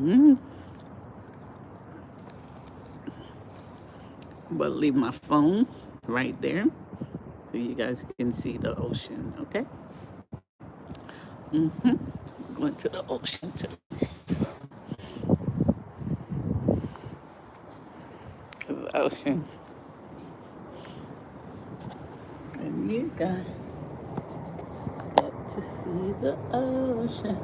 Mm. But leave my phone right there so you guys can see the ocean, okay? Going to the ocean to the ocean. And you got to see the ocean.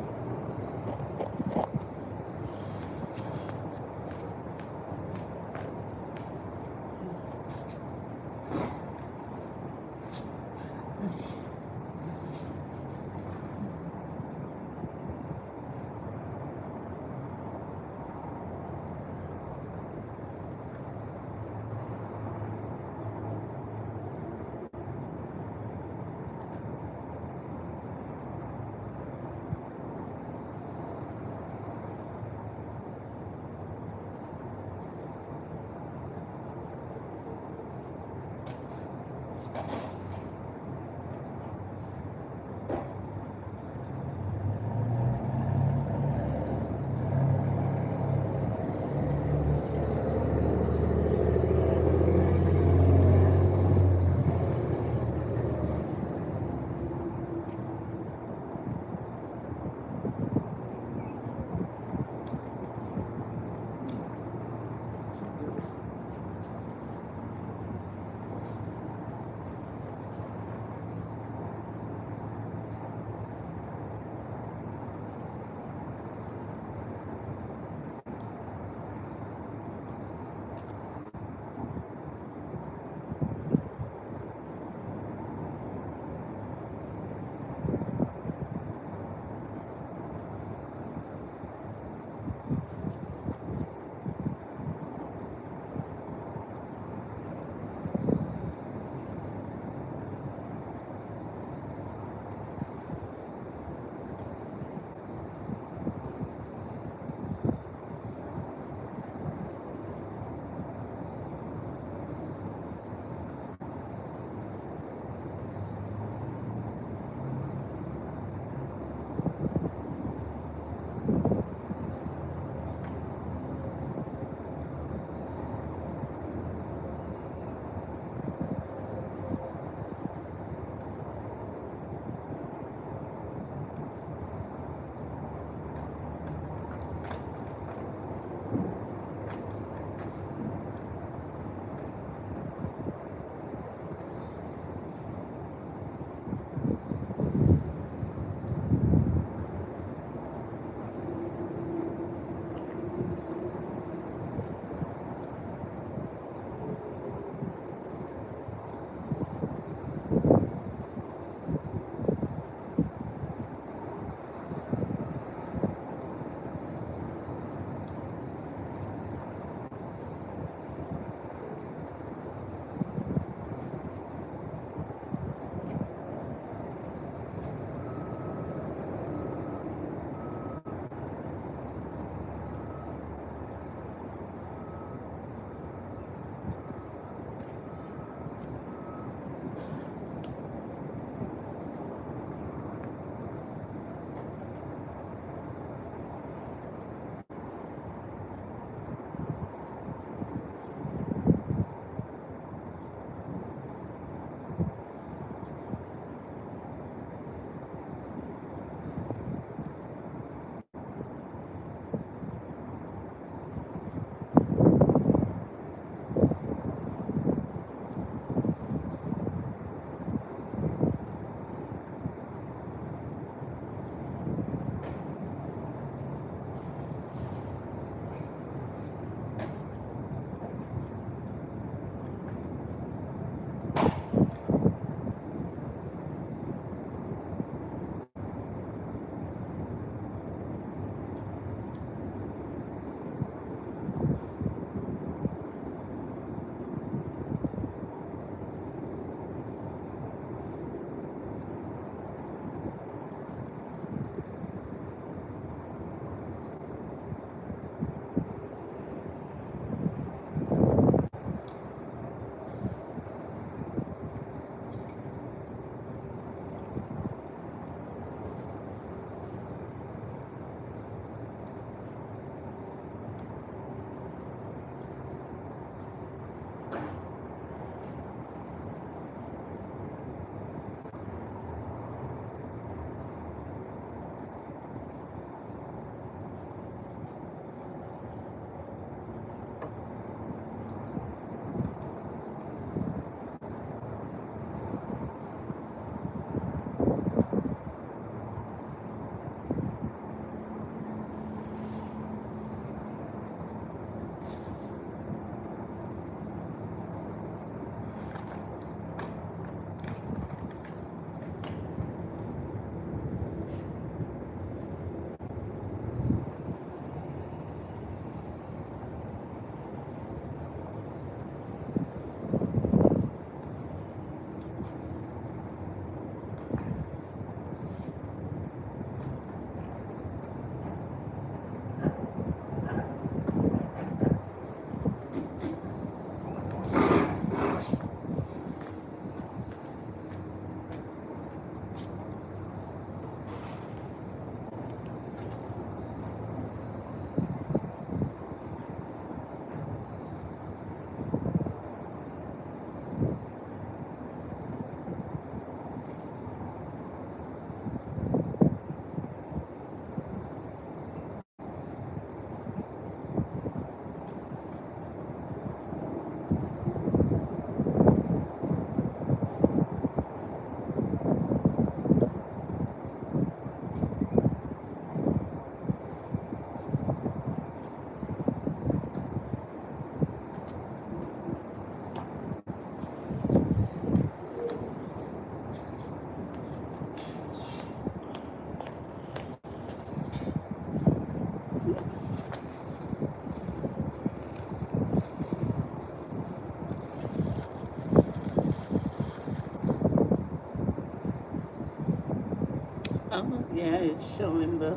Yeah, it's showing the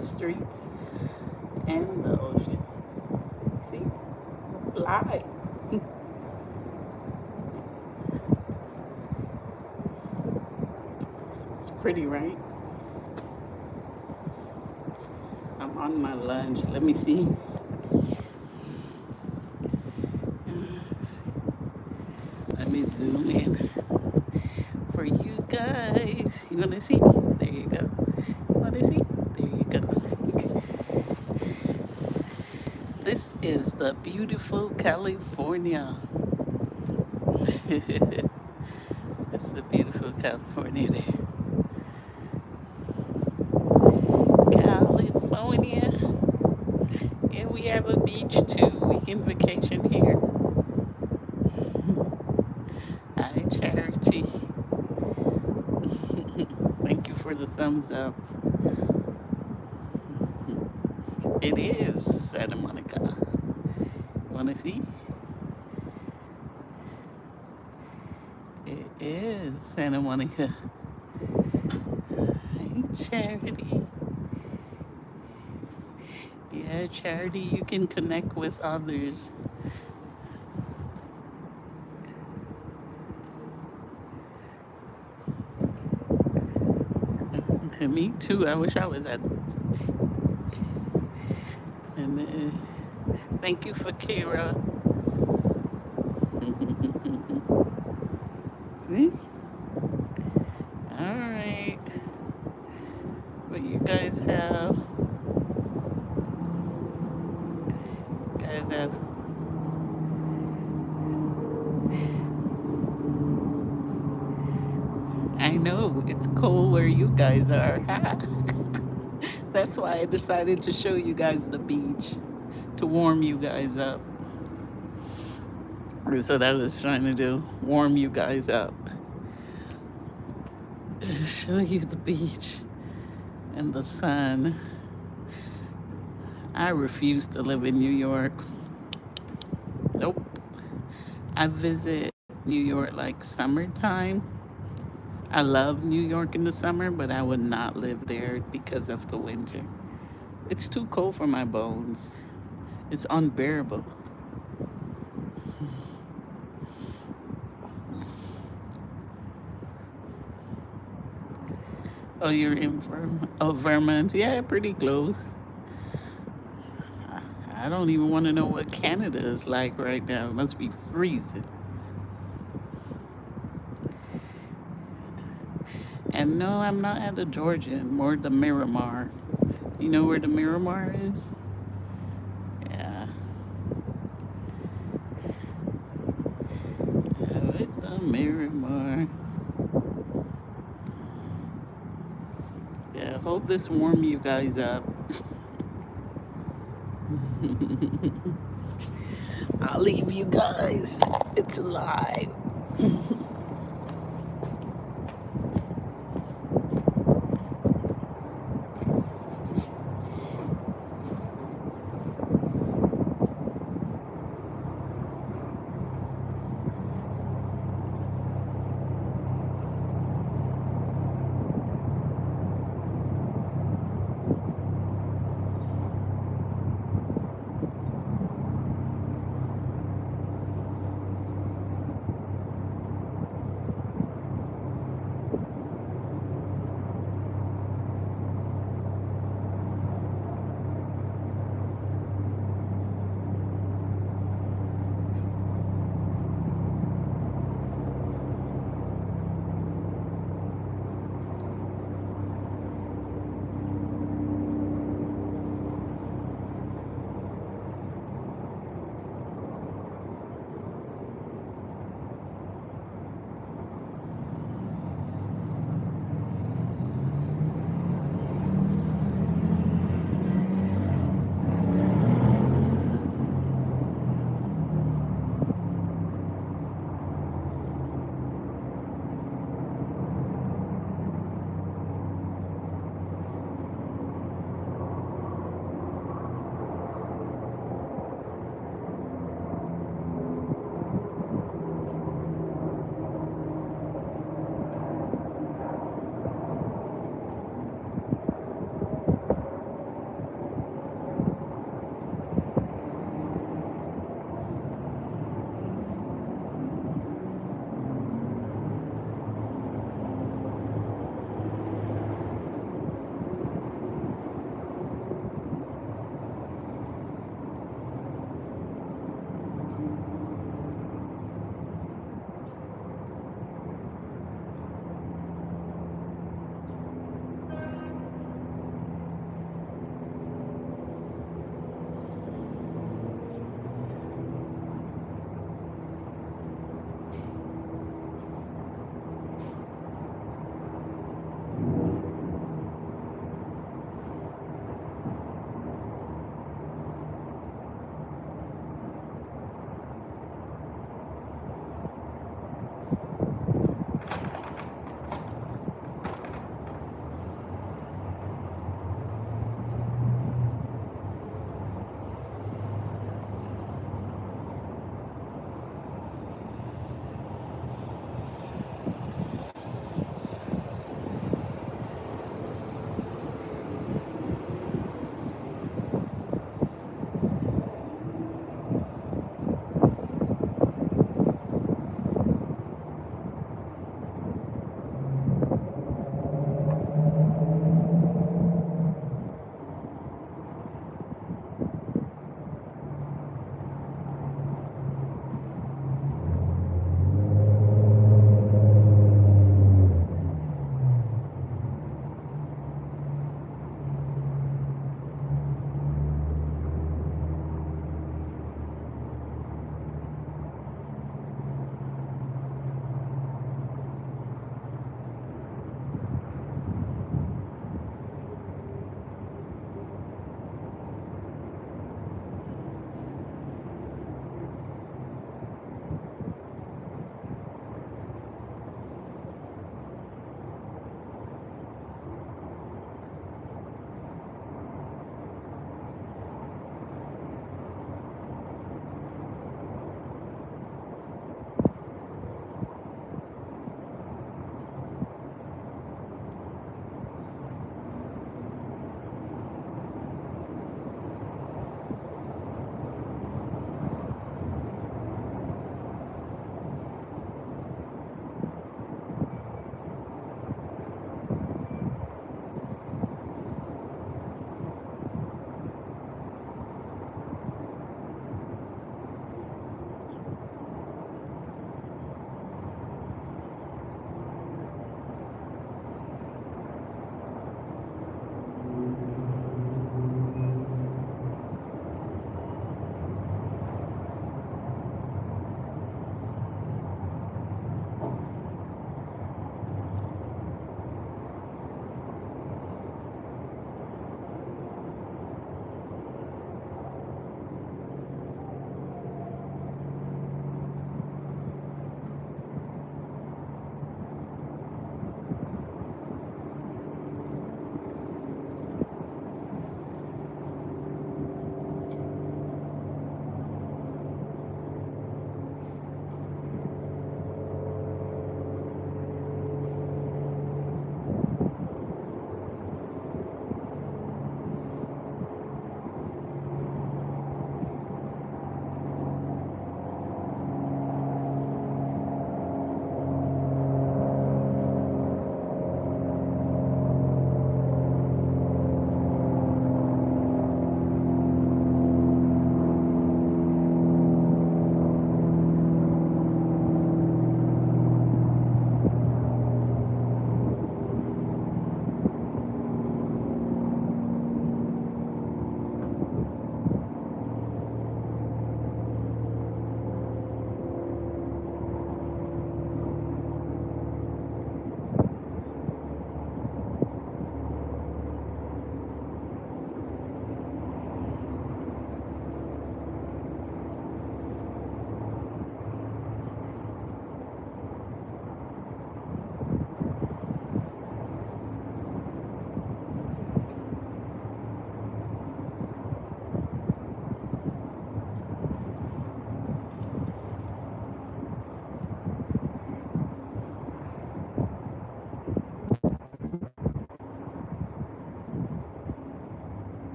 streets and the ocean. See, it's live. It's pretty, right? I'm on my lunch. Let me see. Let me zoom in for you guys. You wanna see? There you go. Wanna see? There you go. This is the beautiful California. It's the beautiful California there. California. Yeah, we have a beach too. We can vacation here. Hi, Charity. Thank you for the thumbs up. It is Santa Monica. Wanna see? It is Santa Monica. Hey, Charity. Yeah, Charity, you can connect with others. Me too. I wish I was at. And thank you for Kira. See? All right. What you guys have? Guys have. I know it's cold where you guys are. That's why I decided to show you guys the beach to warm you guys up. That's what I was trying to do, warm you guys up. Show you the beach and the sun. I refuse to live in New York. Nope. I visit New York like summertime. I love New York in the summer, but I would not live there because of the winter. It's too cold for my bones. It's unbearable. Oh, you're in Vermont? Yeah, pretty close. I don't even want to know what Canada is like right now. It must be freezing. And no, I'm not at the Georgian, more the Miramar. You know where the Miramar is? Yeah. With the Miramar. Yeah, hope this warm you guys up. I'll leave you guys. It's live.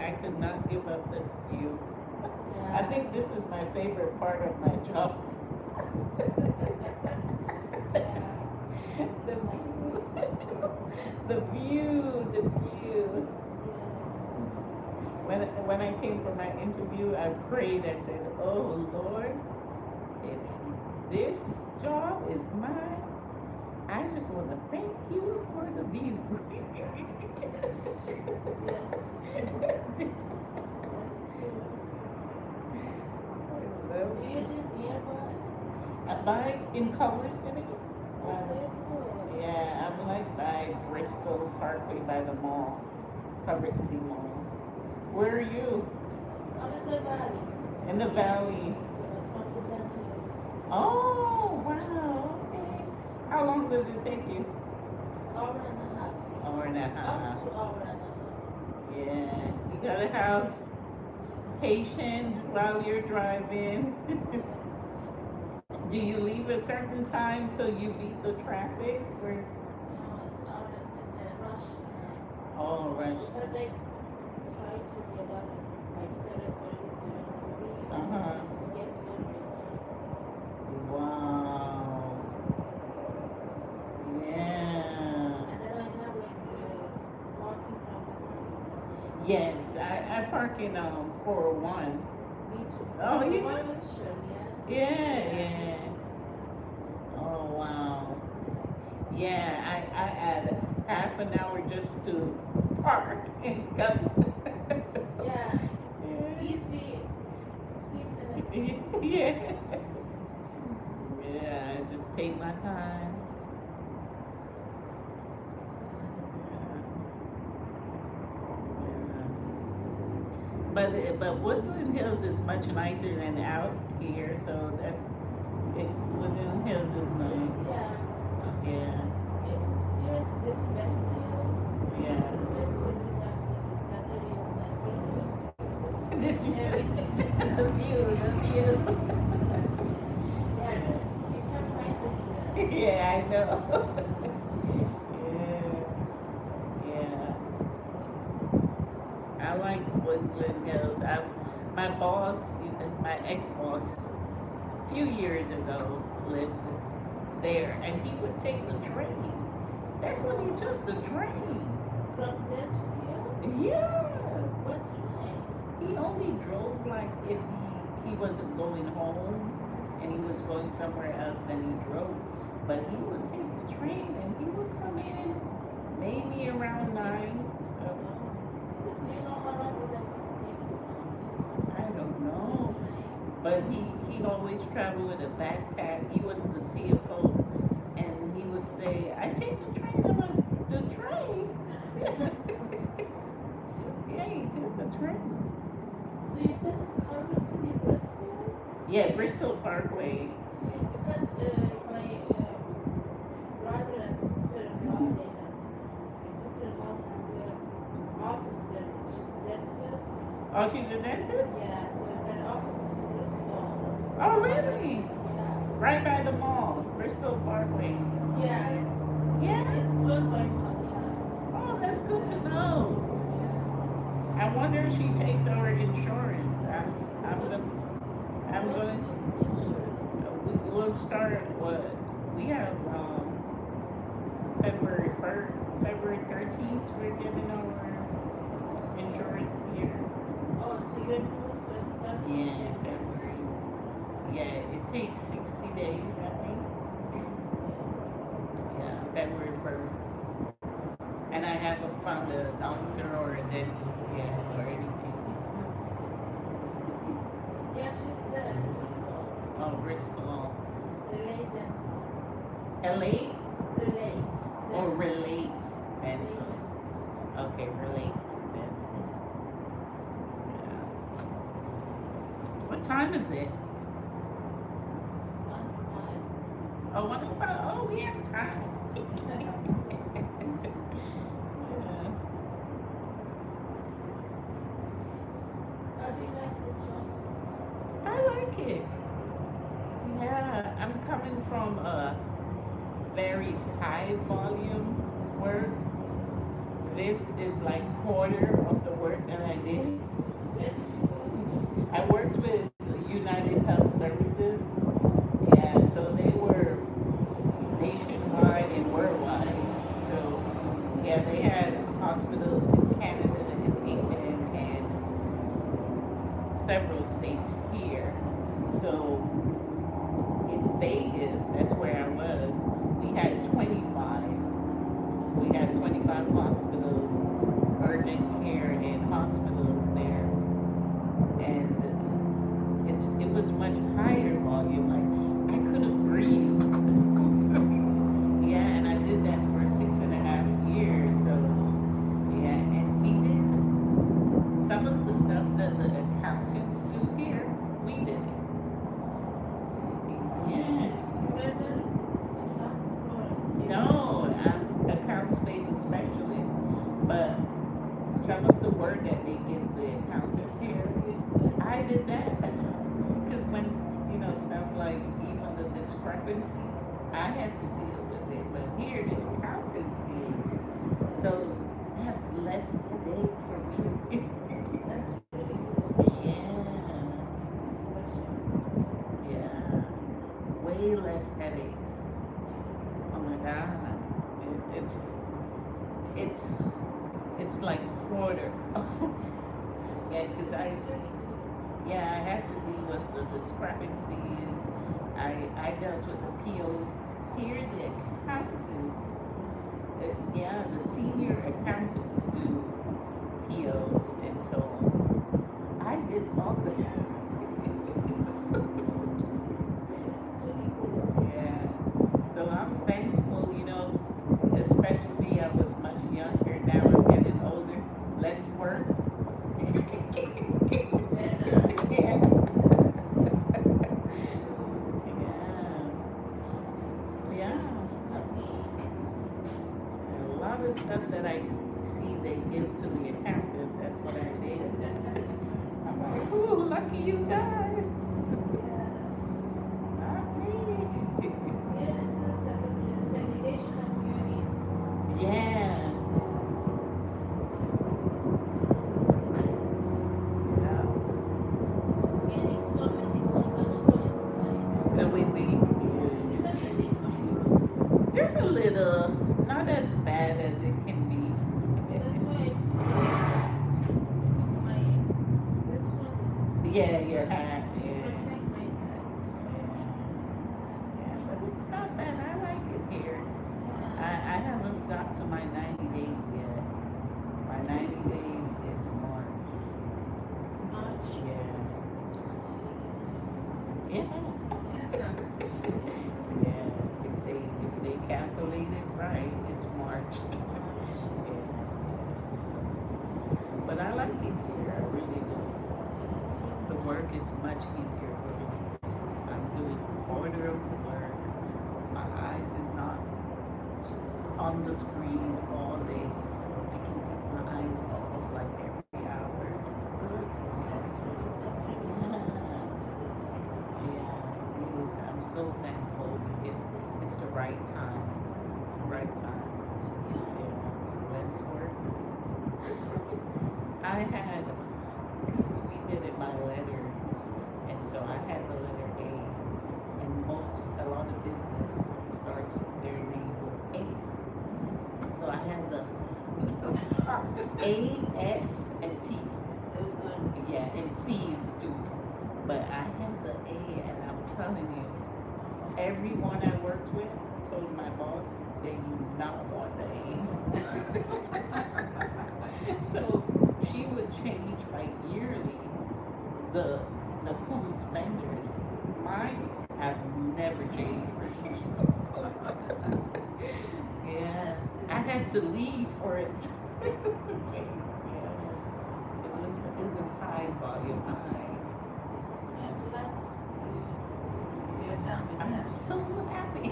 I could not give up this view. I Yeah. think this is my favorite part of my job. Yeah. The Exactly. view. The view, the view. When I came for my interview, I prayed. I said, "Oh Lord, if this job is mine, I just want to thank you for the view." Yes. That's true. Do you live nearby? By in Culver City. Oh, so Um, you're close. yeah, I'm like by Bristol Parkway by the mall, Culver City Mall. Where are you? I'm in the valley. In the valley. From the Hills. Oh, wow. Okay. How long does it take you? Hour and a half. Hour and a half. Up to hour and a Yeah, you gotta have patience while you're driving. half. Do you leave a certain time so you beat the traffic? Or Yes. No, it's hour in the rush time. oh, rush. Because I try to get up by 7:30, 7:40, Uh and huh. get everywhere. Wow. Yeah. And then I have like walking from the parking lot. Yes, I park in 401. Me too. Oh, Oh, you why do? would you? Yeah. Yeah, Yeah, me yeah. too. Oh wow. Yes. Yeah, I add half an hour just to park and come. Yeah. Yeah. Easy. 15 minutes. Yeah. Yeah, I just take my time. But Woodland Hills is much nicer than out here, so that's it. Woodland Hills is It's, nice. yeah. Yeah, It, yeah, this festivals. yeah. This festival that area is nice. But This this area. the view, the view. Yeah, this, you can't find this there. Yeah, I know. Yeah, yeah. I like Woodland Hills. My boss, my ex-boss, a few years ago lived there, and he would take the train. That's when he took the train. From there to here? Yeah, What time? he only drove like if he wasn't going home and he was going somewhere else, then he drove. But he would take the train and he would come in maybe around 9. So, Do you know how long would that take? I don't What know. time? But he'd always travel with a backpack. He was the CFO, and he would say, "I take the train." I'm like, "The train?" Yeah, he took the train. So you said in Culver City, Bristol? Yeah, Bristol Parkway. Yeah, because my brother and sister-in-law, they had, my sister-in-law has an office there. She's a dentist. Oh, she's a dentist? Yeah, so her office is in Bristol. Oh, really? Yeah. Right by the mall, Bristol Parkway. Yeah. Yeah. It's close by mall, yeah. Oh, that's good to know. Yeah. I wonder if she takes our insurance. I'm gonna, I'm What's going. insurance? We will start what we have February 1st, February 13th. We're getting our insurance here. Oh, so you're new, so it starts in Yeah, February. Yeah, it takes 60 days, I think. Yeah, February 1st. And I haven't found a doctor or a dentist yet or anything. Yeah, she's there in Bristol. Oh, Bristol. Relate dental. LA Relate. or Dental. relate Relate dental. dental. Okay, relate dental. Yeah. What time is it? It's 1:05. Oh, 1:05. Oh, we have time. Yeah. How do you like the job so far? I like it. Yeah, I'm coming from a very high volume work. This is like quarter of the work that I did. Where did you go? I worked with United Health Services. Yeah, so they were nationwide and worldwide. So yeah, they had hospitals in Canada and England and several states here. So in Vegas, that's where I was. We had 25. We had 25 hospitals, urgent care and hospitals there, and it was much higher volume. Like I couldn't breathe. Yeah, and I did that for 6.5 years. So yeah, and we did some of the stuff that the accountants do here. We did it. Yeah. Where the accounts go? No, I'm accounts payable specialist, but some of the work that they give the accountants here, I did that. Because when, stuff like even the discrepancy, I had to deal with it. But here, the accountants did. So that's less headache for me. That's really cool. Yeah, yeah. Way less headaches. Oh my God. It's it's like quarter. Yeah, because yeah, I had to deal with the discrepancies. I dealt with the POs. Here, the accountants, yeah, the senior accountants do POs, and so I did all the. This is really cool. Yeah. So I'm thankful, especially I was much younger. Now I'm getting older, less work. Yeah. Yeah. A lot of stuff that I see they give to the accountant, that's what I did. I'm like, ooh, lucky you guys. Not me. Yeah, there's the segregation of units. Yeah. Yeah. This is getting so many insights. No, Is that really fine? there's a little, not as bad as it can be. That's why my this one Yeah, your hat. to Yeah. protect my head. Yeah, but it's not bad. I like it here. Yeah. I haven't got to my 90 days yet. My 90 days is March. March. Yeah. So Yeah. yeah. Yeah. If they calculate it right, it's March. Yeah. But I like it here. I really do. The work is much easier for me. I'm doing quarter of the work. My eyes is not on the screen all day. I can take my eyes off like every hour. It's good. That's really nice. Yeah, it is. I'm so thankful because it's the right time. It's the right time. Yeah, let's work. I had, because we did it by letters, and so I had the letter A, and a lot of business starts with their name with A. So I had the A, S, and T. Those are Yeah, and C's too. But I had the A, and I'm telling you, everyone I worked with told my boss they do not want the A's. So she would change like yearly the who's vendors. Mine have never changed. Yeah, I had to leave for it to change. Yeah, it was high volume, high. I'm glad you're done with I'm that. so happy.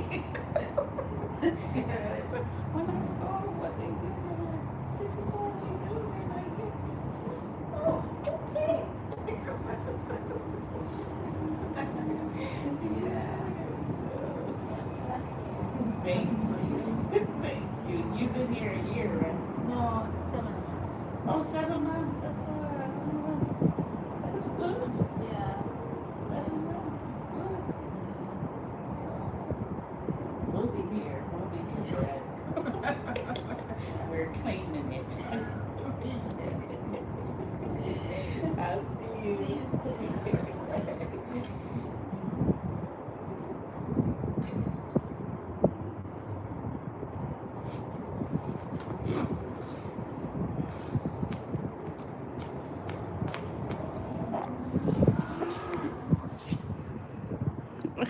That's good. So when I saw what they did, they were like, this is all we do, and I get, oh, okay. Thank you. Thank you. You've been here a year, right? No, 7 months. Oh, 7 months. That's good. Yeah. 7 months is good. We'll be here. We'll be here, Brad. We're claiming it. I'll see See you. you soon.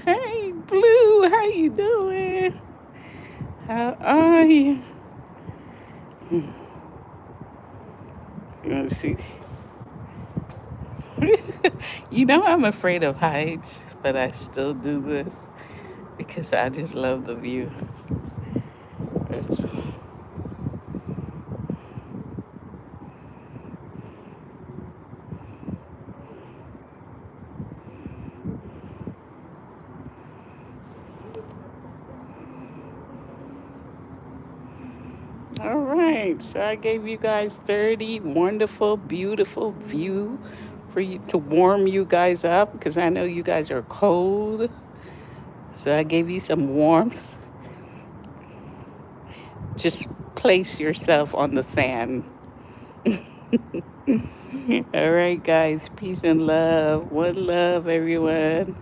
Hey, Blue, how you doing? How are you? Let's see. You know I'm afraid of heights, but I still do this because I just love the view. It's, all right, so I gave you guys 30 wonderful, beautiful view for you to warm you guys up because I know you guys are cold. So I gave you some warmth. Just place yourself on the sand. All right, guys. Peace and love. One love, everyone.